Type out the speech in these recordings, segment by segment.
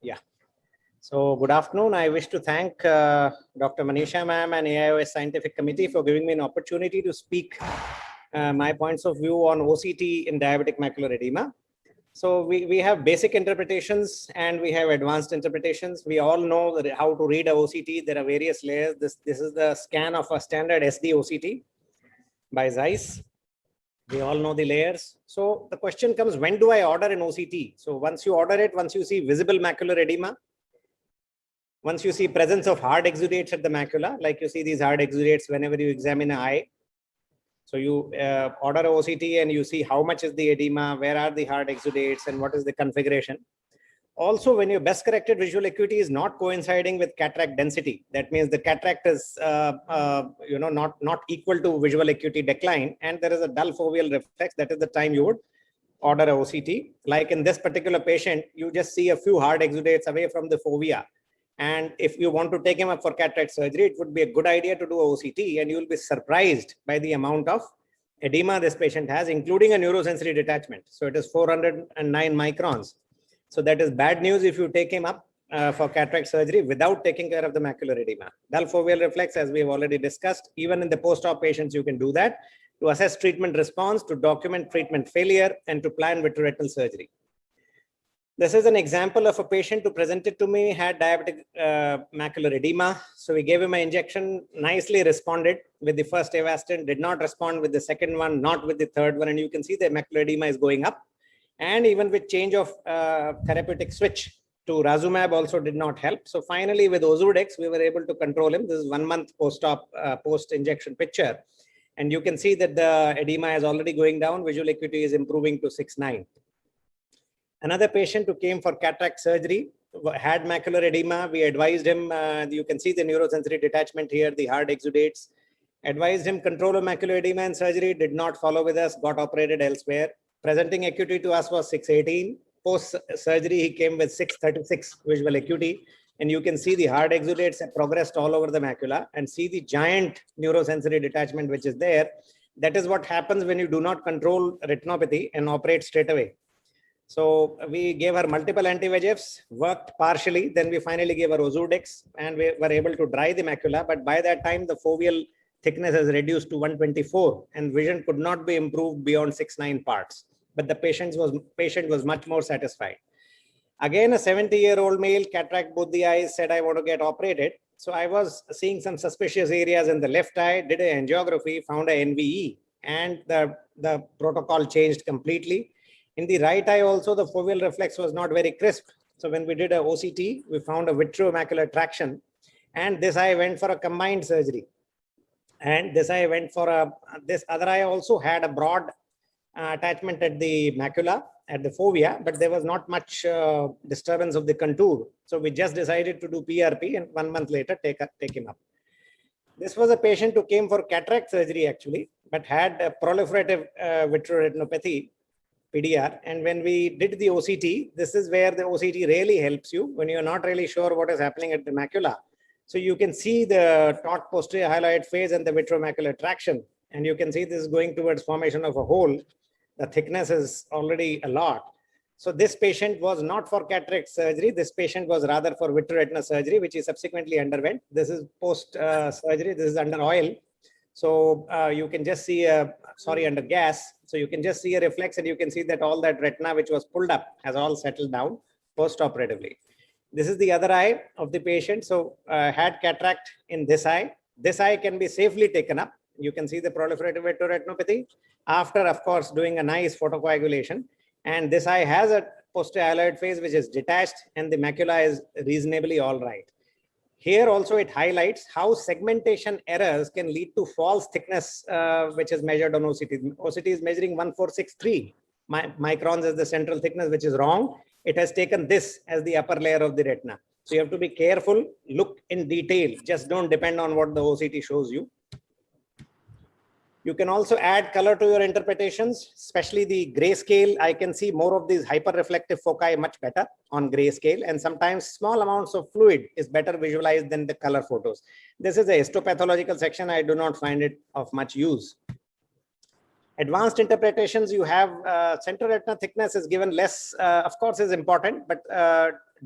Yeah. So good afternoon. I wish to thank Dr. Manisha ma'am and AIOS Scientific Committee for giving me an opportunity to speak my points of view on OCT in diabetic macular edema. So we have basic interpretations and we have advanced interpretations. We all know that how to read a OCT. There are various layers. This is the scan of a standard SD OCT by Zeiss. We all know the layers. So the question comes, when do I order an OCT? So once you order it, once you see visible macular edema, once you see presence of hard exudates at the macula, like you see these hard exudates whenever you examine an eye. So you order a OCT and you see how much is the edema, where are the hard exudates, and what is the configuration. Also, when your best corrected visual acuity is not coinciding with cataract density, that means the cataract is not equal to visual acuity decline, and there is a dull foveal reflex, that is the time you would order a OCT. Like in this particular patient, you just see a few hard exudates away from the fovea. And if you want to take him up for cataract surgery, it would be a good idea to do a OCT, and you will be surprised by the amount of edema this patient has, including a neurosensory detachment. So it is 409 microns. So that is bad news if you take him up for cataract surgery without taking care of the macular edema. Dull foveal reflex, as we have already discussed, even in the post-op patients, you can do that to assess treatment response, to document treatment failure, and to plan vitreoretinal surgery. This is an example of a patient who presented to me, had diabetic macular edema. So we gave him an injection, nicely responded with the first Avastin, did not respond with the second one, not with the third one. And you can see the macular edema is going up. And even with change of therapeutic switch to Razumab also did not help. So finally with Ozurdex, we were able to control him. This is 1 month post-op, post-injection picture. And you can see that the edema is already going down. Visual acuity is improving to 6.9. Another patient who came for cataract surgery had macular edema. We advised him, you can see the neurosensory detachment here, the hard exudates. Advised him control of macular edema and surgery, did not follow with us, got operated elsewhere. Presenting acuity to us was 618. Post-surgery, he came with 636 visual acuity. And you can see the hard exudates have progressed all over the macula and see the giant neurosensory detachment which is there. That is what happens when you do not control retinopathy and operate straight away. So we gave her multiple anti-VEGFs, worked partially. Then we finally gave her Ozurdex and we were able to dry the macula. But by that time, the foveal thickness has reduced to 124 and vision could not be improved beyond 6.9 parts. But the patient was much more satisfied. Again, a 70-year-old male, cataract both the eyes, said, I want to get operated. So I was seeing some suspicious areas in the left eye, did an angiography, found a NVE, and the protocol changed completely. In the right eye also, the foveal reflex was not very crisp. So when we did a OCT, we found a vitreomacular traction. And this eye went for a combined surgery. And this eye went for this other eye also had a broad attachment at the macula, at the fovea, but there was not much disturbance of the contour. So we just decided to do PRP and 1 month later take him up. This was a patient who came for cataract surgery actually, but had a proliferative vitreoretinopathy, PDR. And when we did the OCT, this is where the OCT really helps you when you're not really sure what is happening at the macula. So you can see the taut posterior hyaloid phase and the vitreomacular traction. And you can see this is going towards formation of a hole. The thickness is already a lot. So this patient was not for cataract surgery. This patient was rather for vitreoretinal surgery, which he subsequently underwent. This is post-surgery. This is under oil. So you can just see under gas. So you can just see a reflex and you can see that all that retina which was pulled up has all settled down post-operatively. This is the other eye of the patient. So had cataract in this eye. This eye can be safely taken up. You can see the proliferative vitreoretinopathy after, of course, doing a nice photocoagulation. And this eye has a posterior hyaloid phase which is detached and the macula is reasonably all right. Here also it highlights how segmentation errors can lead to false thickness, which is measured on OCT. OCT is measuring 1463 microns as the central thickness, which is wrong. It has taken this as the upper layer of the retina. So you have to be careful, look in detail, just don't depend on what the OCT shows you. You can also add color to your interpretations, especially the grayscale. I can see more of these hyperreflective foci much better on grayscale, and sometimes small amounts of fluid is better visualized than the color photos. This is a histopathological section. I do not find it of much use. Advanced interpretations, you have central retina thickness is given less, of course, is important, but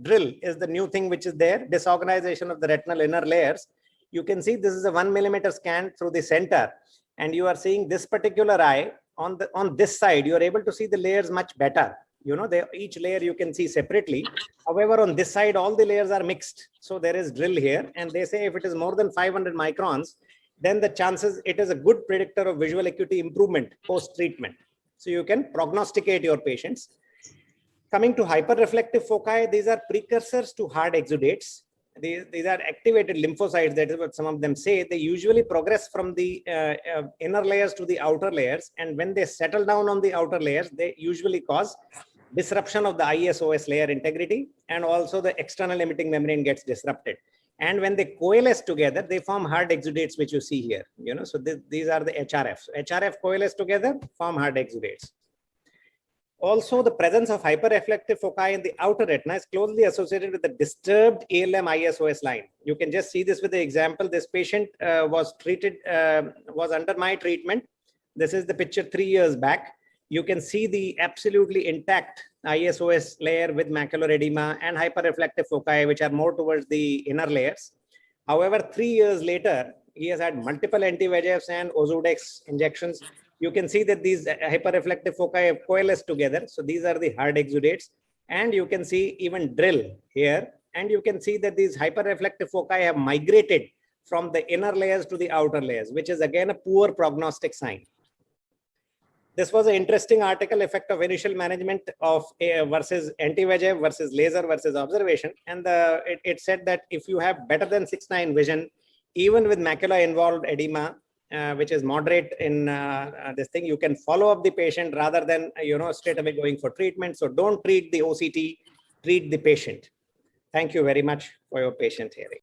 drill is the new thing which is there. Disorganization of the retinal inner layers. You can see this is a 1 millimeter scan through the center, and you are seeing this particular eye on this side. You are able to see the layers much better. You know, each layer you can see separately. However, on this side, all the layers are mixed. So there is drill here, and they say if it is more than 500 microns, then the chances, it is a good predictor of visual acuity improvement post-treatment. So you can prognosticate your patients. Coming to hyperreflective foci, these are precursors to hard exudates. These are activated lymphocytes, that is what some of them say. They usually progress from the inner layers to the outer layers. And when they settle down on the outer layers, they usually cause disruption of the ISOS layer integrity, and also the external emitting membrane gets disrupted. And when they coalesce together, they form hard exudates, which you see here. You know, so these are the HRF. So HRF coalesce together, form hard exudates. Also, the presence of hyperreflective foci in the outer retina is closely associated with the disturbed ALM ISOS line. You can just see this with the example. This patient was under my treatment. This is the picture 3 years back. You can see the absolutely intact ISOS layer with macular edema and hyperreflective foci, which are more towards the inner layers. However, 3 years later, he has had multiple anti-VEGFs and Ozurdex injections. You can see that these hyperreflective foci have coalesced together. So these are the hard exudates. And you can see even drill here. And you can see that these hyperreflective foci have migrated from the inner layers to the outer layers, which is again a poor prognostic sign. This was an interesting article, effect of initial management of versus anti-VEGF versus laser versus observation. And it said that if you have better than 6/9 vision, even with macula involved edema, which is moderate in this thing, you can follow up the patient rather than, straight away going for treatment. So don't treat the OCT, treat the patient. Thank you very much for your patient hearing.